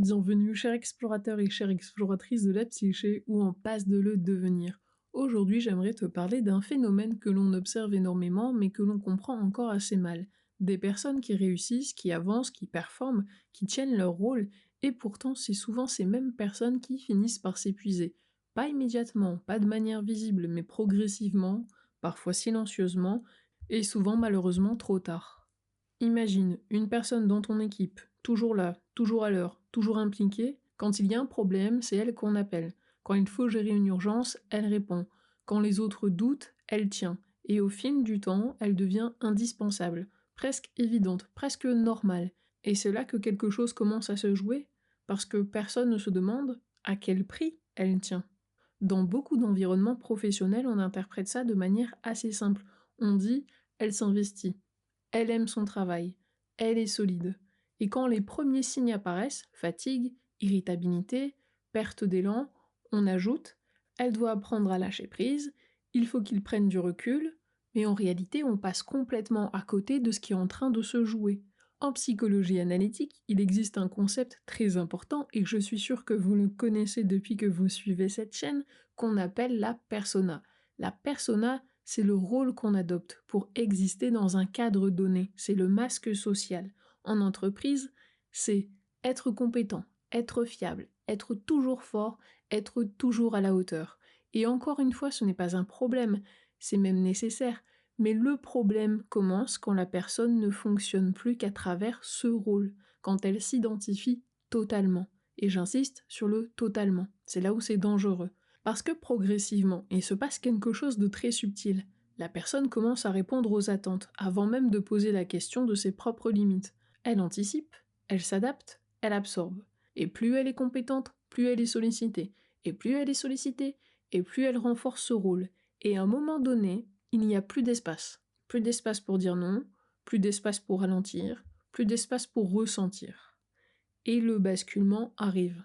Bienvenue, chers explorateurs et chères exploratrices de la psyché ou en passe de le devenir. Aujourd'hui, j'aimerais te parler d'un phénomène que l'on observe énormément mais que l'on comprend encore assez mal. Des personnes qui réussissent, qui avancent, qui performent, qui tiennent leur rôle, et pourtant c'est souvent ces mêmes personnes qui finissent par s'épuiser. Pas immédiatement, pas de manière visible, mais progressivement, parfois silencieusement, et souvent malheureusement trop tard. Imagine une personne dans ton équipe, toujours là, toujours à l'heure, toujours impliquée. Quand il y a un problème, c'est elle qu'on appelle. Quand il faut gérer une urgence, elle répond. Quand les autres doutent, elle tient. Et au fil du temps, elle devient indispensable, presque évidente, presque normale. Et c'est là que quelque chose commence à se jouer, parce que personne ne se demande à quel prix elle tient. Dans beaucoup d'environnements professionnels, on interprète ça de manière assez simple. On dit « elle s'investit ». Elle aime son travail, elle est solide. Et quand les premiers signes apparaissent, fatigue, irritabilité, perte d'élan, on ajoute « elle doit apprendre à lâcher prise, il faut qu'il prenne du recul », mais en réalité on passe complètement à côté de ce qui est en train de se jouer. En psychologie analytique, il existe un concept très important, et je suis sûre que vous le connaissez depuis que vous suivez cette chaîne, qu'on appelle la persona. La persona, c'est le rôle qu'on adopte pour exister dans un cadre donné, c'est le masque social. En entreprise, c'est être compétent, être fiable, être toujours fort, être toujours à la hauteur. Et encore une fois, ce n'est pas un problème, c'est même nécessaire, mais le problème commence quand la personne ne fonctionne plus qu'à travers ce rôle, quand elle s'identifie totalement. Et j'insiste sur le totalement, c'est là où c'est dangereux. Parce que progressivement, il se passe quelque chose de très subtil. La personne commence à répondre aux attentes, avant même de poser la question de ses propres limites. Elle anticipe, elle s'adapte, elle absorbe. Et plus elle est compétente, plus elle est sollicitée. Et plus elle est sollicitée, et plus elle renforce ce rôle. Et à un moment donné, il n'y a plus d'espace. Plus d'espace pour dire non, plus d'espace pour ralentir, plus d'espace pour ressentir. Et le basculement arrive.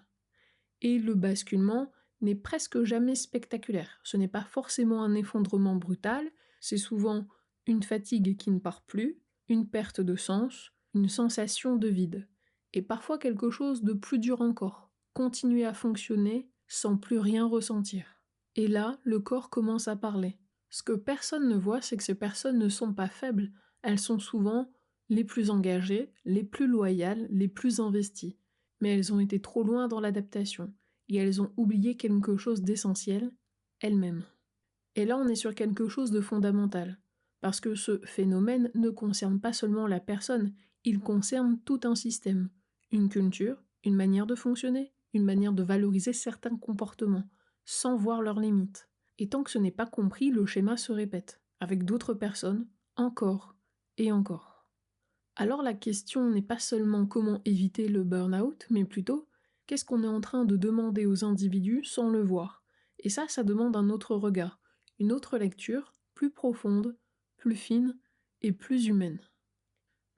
Et le basculement n'est presque jamais spectaculaire. Ce n'est pas forcément un effondrement brutal, c'est souvent une fatigue qui ne part plus, une perte de sens, une sensation de vide. Et parfois quelque chose de plus dur encore, continuer à fonctionner sans plus rien ressentir. Et là, le corps commence à parler. Ce que personne ne voit, c'est que ces personnes ne sont pas faibles, elles sont souvent les plus engagées, les plus loyales, les plus investies. Mais elles ont été trop loin dans l'adaptation, et elles ont oublié quelque chose d'essentiel, elles-mêmes. Et là on est sur quelque chose de fondamental, parce que ce phénomène ne concerne pas seulement la personne, il concerne tout un système, une culture, une manière de fonctionner, une manière de valoriser certains comportements, sans voir leurs limites. Et tant que ce n'est pas compris, le schéma se répète, avec d'autres personnes, encore et encore. Alors la question n'est pas seulement comment éviter le burn-out, mais plutôt qu'est-ce qu'on est en train de demander aux individus sans le voir. Et ça demande un autre regard, une autre lecture, plus profonde, plus fine et plus humaine.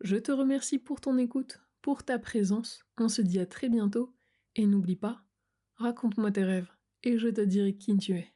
Je te remercie pour ton écoute, pour ta présence, on se dit à très bientôt, et n'oublie pas, raconte-moi tes rêves, et je te dirai qui tu es.